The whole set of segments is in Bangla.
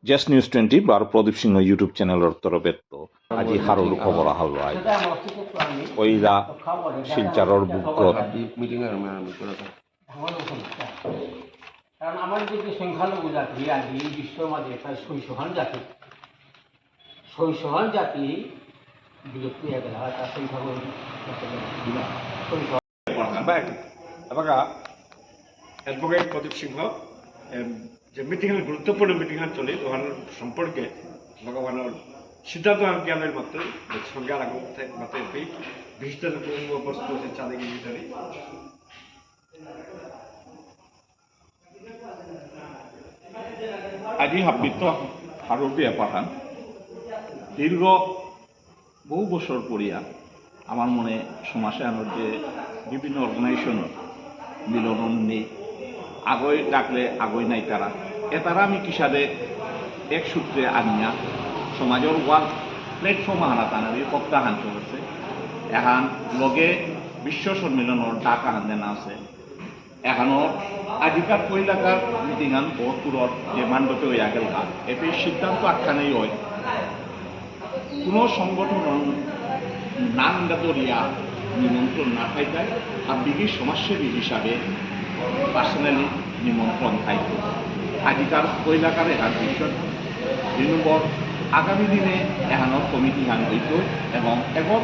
জেস নিউজ 20 বার প্রদীপ সিংহ ইউটিউব চ্যানেলের তরফেত আজি হারুর খবর আহল আই ওইলা শিলচারর বুকত কারণ আমাদের যে সংখ্যালঘু জাতি আজি বিশ্বের মাঝে প্রায় ৬০০ জাতি ৬০০ জাতি বিলুপ্ত হয়ে গেল তার সংখ্যালঘু অ্যাডভোকেট প্রদীপ সিংহ যে মিটিং গুরুত্বপূর্ণ মিটিং চলে ওখান সম্পর্কে ভগবানের সিদ্ধান্ত জ্ঞানের মাত্র সঙ্গে আগত মাত্র বিশিষ্ট উপস্থিত হচ্ছে চাঁদিকে ভিতরে আজি হাবিত হারুর বিয়া পাঠান দীর্ঘ বহু বছর পড়িয়া আমার মনে সমাজে আনার যে বিভিন্ন অর্গানাইজেশনের মিলন নেই আগই ডাকলে আগই নাই তারা এতারা আমি কিসাদে এক সূত্রে আনিয়া সমাজের ওয়ার্ল্ড প্ল্যাটফর্ম আনা টানারি সপ্তাহান চলেছে এখান লগে বিশ্ব সম্মেলনের ডাক আহান দেনা আছে এখানো আজিকার কইলাকার মিটিংআন বহুতপুরর যে মান্ডতে হইয়া গেল এতে সিদ্ধান্ত আখ্যানেই হয় কোনো সংগঠন নাঙ্গা দরিয়া নিমন্ত্রণ না থাকায় আর বিগি সমাজসেবী হিসাবে পার্সোনালি নিমন্ত্রণ থাকবে আজিকার কইলাকার এখান বিষয় 2 নম্বর আগামী দিনে এখানো কমিটি হান হইত এবং এবার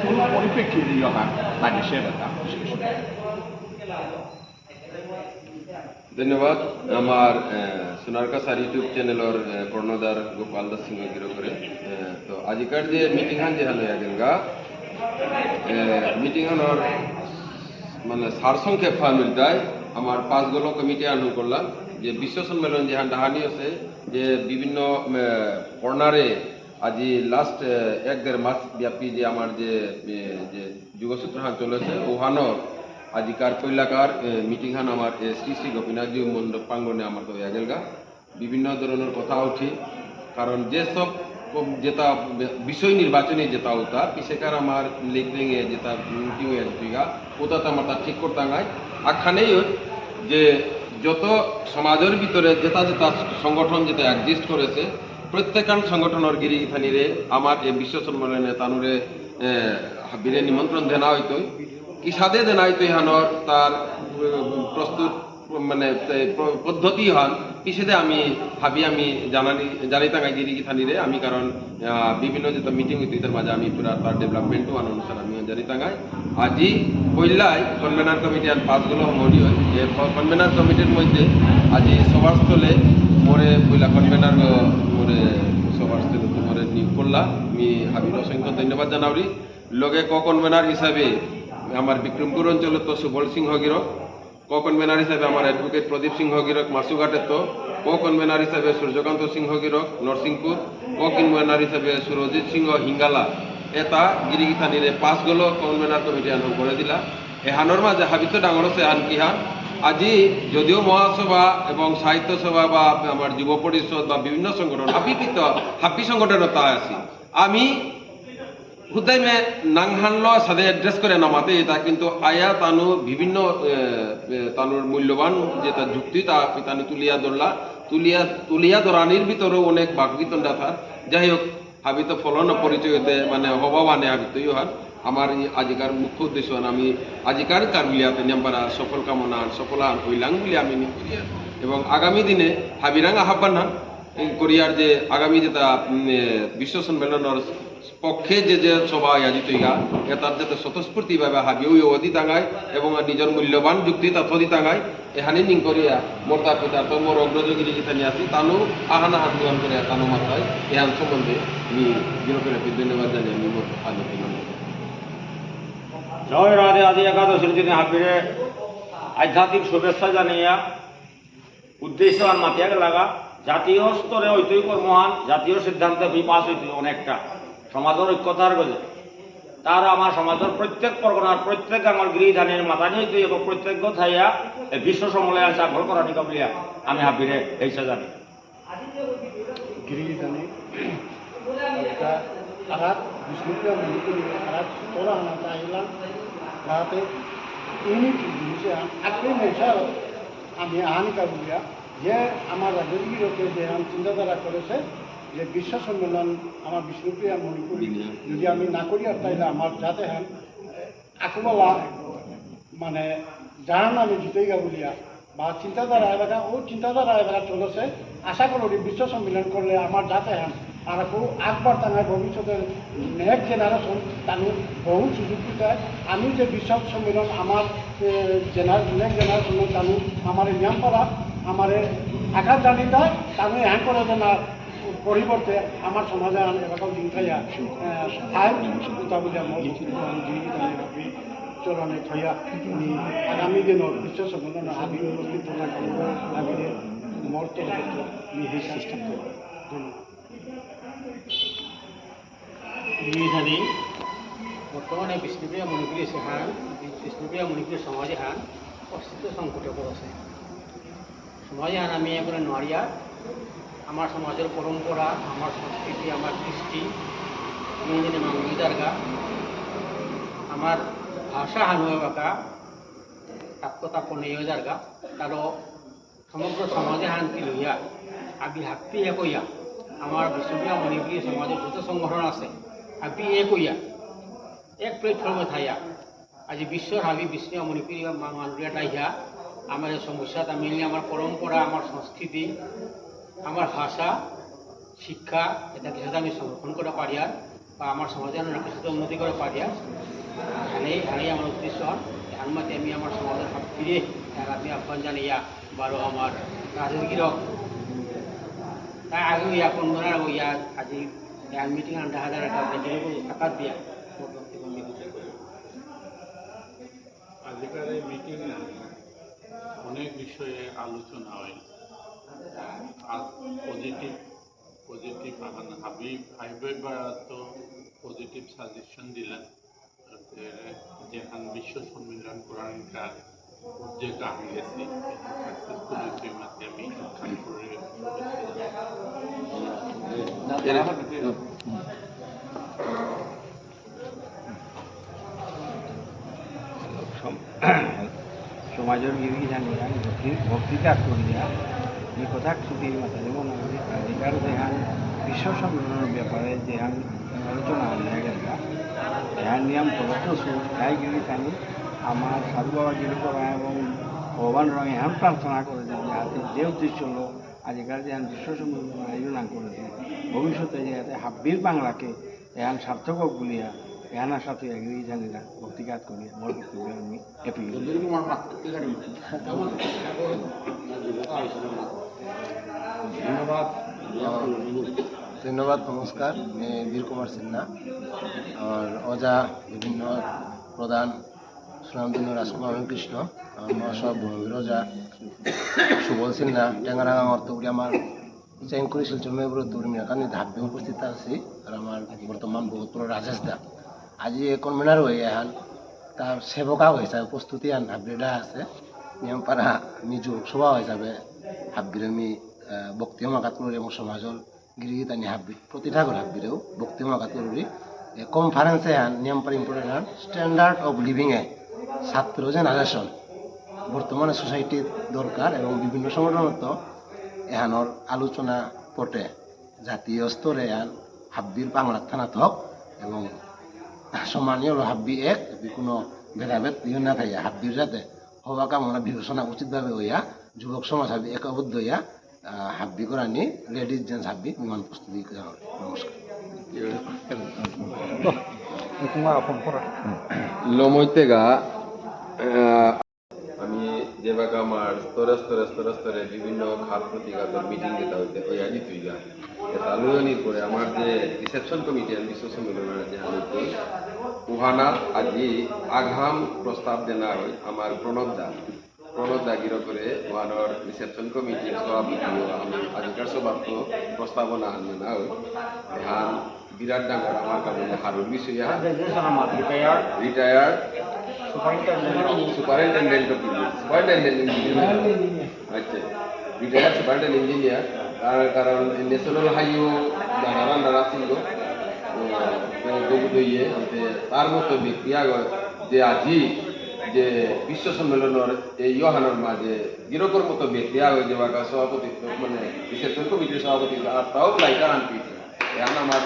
কোনো পরিপ্রেক্ষিতে ইহান লাগে সে ব্যাপার ধন্যবাদ আমার সোনারকাছার ইউটিউব চ্যানেলর কর্ণধার গোপাল দাস সিংহ গিরো করে তো আজিকার যে মিটিং হান যে হলো আগেলগা মিটিং হানোর মানে সারসংক্ষেপ ফান উল্টায় আমার 5 গলো কমিটি আনু করলাম যে বিশ্ব সম্মেলন যে ডাহানি আছে যে বিভিন্ন কর্নারে আজি লাস্ট 1-1.5 মাস ব্যাপী যে আমার যে যুগসূত্র হান চলেছে ওহানোর আজিকার কইলাকার মিটিং হান আমার শ্রী শ্রী গোপীনাথজি মণ্ডপ প্রাঙ্গনে আমার তো আগেলগা বিভিন্ন ধরনের কথা উঠি কারণ যেসব যেটা বিষয় নির্বাচনে যেটা হতা পিছেকার আমার লেখলেঙে যেটা মিটিং হয়ে যেতগা ওটা আমার তা ঠিক করতে নাই আখানেই যে যত সমাজের ভিতরে যেটা যেটা সংগঠন যেটা এক্সিস্ট করেছে প্রত্যেকান সংগঠনের গিরিথানিরে আমার এই বিশ্ব সম্মেলনে তানুরে বীরে নিমন্ত্রণ দেনা হইতো কিসাদে দেনা হইতো ইহানোর তার প্রস্তুত মানে পদ্ধতি হন কিসেদে আমি ভাবি আমি জানি তাঙ্গাই গিরিথানিরে আমি কারণ বিভিন্ন যেটা মিটিং হইতো এদের মাঝে আমি পুরা তার ডেভেলপমেন্টও আন অনুসার আমি জানি তাঙ্গাই আজি পইলাই কনভেনার কমিটি আর 5 গলো মনি হয় যে কনভেনার কমিটির মধ্যে আজি সবার স্থলে মোরে পইলা কনভেনার মোরে সবার স্থলে মোরে নিয়োগ করলা আমি হাবির অসংখ্য ধন্যবাদ জানাওরি লগে কনভেনার হিসাবে আমার বিক্রমপুর অঞ্চলে তো সুবল সিংহ গিরক কনভেনার হিসাবে আমার অ্যাডভোকেট প্রদীপ সিংহ গিরক মাসুঘাটে তো কনভেনার হিসাবে সূর্যকান্ত সিংহ গিরক নরসিংপুর কনভেনার হিসাবে সুরজিৎ সিংহ হিঙ্গালা এটা গিরিগিথানিরে 5 গলো কনভেনার কমিটি আন করে দিলা এহানোর মাঝে হাবিত ডাঙর আছে আন কিহান আজি যদিও মহাসভা এবং সাহিত্য সভা বা আমার যুব পরিষদ বা বিভিন্ন সংগঠন হাপি সংগঠনতা আছি আমি হুদাইমে নাংহানল সাথে অ্যাড্রেস করে নামাতে এটা কিন্তু আয়া তানু বিভিন্ন তানুর মূল্যবান যেটা যুক্তি তা তানু তুলিয়া ধরানির ভিতরেও অনেক বাকবিতণ্ডা থার যাই হোক হাবিত ফলন পরিচয় হতে মানে হবাবানে হাবিত ইহান আমার আজিকার মুখ্য উদ্দেশ্য আমি আজিকার কারবিলিয়াতে নেম্বারা সফল কামনা সফলান হইলাং বলে আমি এবং আগামী দিনে হাবিরাং আহ্বান হান কোরিয়ার যে আগামী যেটা বিশ্ব সম্মেলনের পক্ষে যে সভা আয়োজিত হইগা তার যাতে স্বতঃস্ফূর্তিভাবে হাবিও অধি টাঙায় এবং নিজের মূল্যবান যুক্তি তথ্য টাঙায় এখানে নিং করিয়া মোর তার পিতা তো মোর অগ্রযোগী যেখানে আছি তানু আহানা হাত গ্রহণ করে তানু মাথায় এহান সম্বন্ধে আমি বিরোধের ধন্যবাদ জানিয়ে আমি মোট আলোচনা জয় রাধে আদি একাদশীর দিনে হাবিরে আধ্যাত্মিক শুভেচ্ছা জানিয়া উদ্দেশ্য আর মাতিয়া লাগা জাতীয় স্তরে ঐতিহ্য কর্মহান জাতীয় সিদ্ধান্তে বিপাস হইতে অনেকটা সমাজের ঐক্যতার গজে তার আমার সমাজের প্রত্যেক পরগনার প্রত্যেক আমার গৃহধানের মাথা নিয়ে এবং প্রত্যেক থাইয়া বিশ্ব সম্মেলন সাফল করা নিকা বলিয়া আমি হাবিরে এইসা জানি গিরিধানে আঘাত বিষ্ণুপ্রিয়া আঘাত তোলা আনাতে আহিলাম যাতে ইউনিটি জিনিসে আগে মেশা আমি আহানিকা বলিয়া যে আমার রাজনীতিকে যে চিন্তাধারা করেছে যে বিশ্ব সম্মেলন আমার বিষ্ণুপ্রিয়া মণিপুরি যদি আমি না করি আর তাইলে আমার যাতে হ্যাঁ আকুবলা মানে জানান আমি জিতেই গা বলিয়া বা চিন্তাধারা এলাকা ও চিন্তাধারা এলাকা চলেছে আশা করি বিশ্ব সম্মেলন করলে আমার যাতে হ্যাঁ আর খুব আগবার টাঙায় ভবিষ্যতের নেক্সট জেনারেশন তাদের বহু সুযোগ দিতে আমি যে বিশ্ব সম্মেলন আমার নেক্সট জেনারেশন তাদের আমার নিয়ম করা আমার আঘাত জানি দেয় তাদের হ্যাং করে না পরিবর্তে আমার সমাজে এরকম দিন খাইয়া খায় তা বলে চলনে খাইয়া আগামী দিনের বিশ্ব সম্মেলন আমি উপস্থিত আমি মর্ত চেষ্টা করব ধন্যবাদ। বর্তমানে বিষ্ণুপ্রিয়া মণিপুরী হান বিষ্ণুপ্রিয়া মণিপুরী সমাজে হান অস্তিত্ব সংকটে পড়েছে সমাজে হান আমি এবারে নড়িয়া আমার সমাজের পরম্পরা আমার সংস্কৃতি আমার কৃষ্টি মেয়েদিনে মাঙ্গি দারগা আমার ভাষা হানুয়া বাঁকা তাপ্যতা পনেয় দারগা তারও সমগ্র সমাজে হানতি লইয়া আমি হাক্তি একইয়া আমার বিষ্ণুপ্রিয়া মণিপুরী সমাজের যত সংগঠন আছে হাবি একইয়া এক প্লেটফর্মে থাইয়া আজি বিশ্বর হাবি বিষ্ণু মণিপুরী মানুষরা টাইয়া আমার সমস্যা তামিল আমার পরম্পরা আমার সংস্কৃতি আমার ভাষা শিক্ষা এটাকে সাথে আমি সংরক্ষণ করে পারি আর বা আমার সমাজের সাথে উন্নতি করে পারি আর হানেই আমার উদ্দেশ্য হানমাতে আমি আমার সমাজের হাত ফিরে আমি আহ্বান জানাইয়া বারো আমার রাজনীতিক তাই আগে ইয়া কোনজনের ইয়া আজি মিটিং আন্ডা হাজার আকার দিয়া আজকের এই মিটিংয়ে অনেক বিষয়ে আলোচনা হয় আর পজিটিভ হাবিব তো পজিটিভ সাজেশন দিলেন যেখান বিশ্ব সম্মেলন করার একটা উদ্যোগ আমি গেছি সাকসেসফুল হয়েছে মাঝে আমি খান করে সমাজের বিবিধানীরা ভক্তিত্যাগ করিয়া এই কথা ছুটির মাথায় মনে করি এটার যেহান বিশ্ব সম্মেলনের ব্যাপারে যেহান আলোচনা হয়ে গেল এহান নিয়ম ফলপ্রসূ তাই গিরি তানি আমার সাধু বাবা গিরি করা এবং ভগবান রঙ এহান প্রার্থনা করেছে যাতে যে উদ্দেশ্য হলো আজকাল যেহান বিশ্ব সম্মেলন আয়োজন করেছে ভবিষ্যতে যাতে হাব্বির বাংলাকে এহান সার্থক বলিয়া এহানার সাথে এগিয়ে জানিরা ভক্তিঘাত করিয়া মোর বক্তব্য আমি এপিল ধন্যবাদ নমস্কার আমি বীর কুমার সিনহা আর অজা বিভিন্ন প্রধান সুনামধন্য রাজকুমার কৃষ্ণ আমার মহাসব ভূমির অজা সুবল সিনহা টেঙ্গারাঙ্গা অর্থগুলি আমার চেঙ্কুরি শিলচর মেয়ুরতুর মিনাকানি ধাপে উপস্থিত আছি আর আমার বর্তমান বহুতপুর রাজেশ দা আজি কনভেনার হয়ে এখন তার সেবকা হিসাবে প্রস্তুতি আন হাবড়িটা আছে নিয়মপাড়া আমি যুবক সভা হিসাবে হাবগিরে আমি বক্তি মাকাত করি এবং সমাজের গিরিগিতানি হাববি প্রতিটা করে হাববিরেও বক্তি মাকাত করি কনফারেন্সে হান নিয়মপাড়া ইম্পর্টেন্ট স্ট্যান্ডার্ড অফ লিভিংয়ে ছাত্র জেনারেশন বর্তমানে সোসাইটির দরকার এবং বিভিন্ন সংগঠনত এহানোর আলোচনা পটে জাতীয় স্তরে এহান হাব্বির বাংলা থানাত হোক এবং সম্মানীয় হাব্বি এক কোনো ভেদাভেদ ইয়ে না থাকে হাব্বির যাতে হওয়া কামনা বিবেচনা উচিতভাবে হইয়া যুবক সমাজ হাবি একবদ্ধ হইয়া হাব্বি করানি লেডিজ জেন্টস হাব্বি বিমান প্রস্তুতি নমস্কার লমৈতেগা আমি যেভাবে আমার স্তরে স্তরে স্তরে স্তরে বিভিন্ন খাত প্রতিঘাতের মিটিং যেটা হইতে হইয়া দিতুইগা এটা আলোচনীর করে আমার যে রিসেপশন কমিটি আর বিশ্ব সম্মেলনের যে আলোচনা উহানা আজি আগাম প্রস্তাব দেনা হয় আমার প্রণব দা গির করে উহানোর রিসেপশন কমিটি সভাপতি আজিকার সভাপতি প্রস্তাবনা আননা হয় ধান বিরাট ডাঙ্গর আমার কাছে হারুর বিষয়া রিটায়ার্ড সুপারিনটেন্ডেন্ট ইঞ্জিনিয়ার আচ্ছা রিটায়ার্ড সুপারিনটেন্ডেন্ট ইঞ্জিনিয়ার কারণ ন্যাশনাল হাইও যারা ছিল তার মতো ব্যক্তি যে আজি যে বিশ্ব সম্মেলনের এই ইহানোর মাঝে গিরকর মতো ব্যক্তি হয়ে যাওয়ার সভাপতিত্ব মানে রিসেপশন কমিটির সভাপতি আর তাও লাইটার আনপি এখন আমার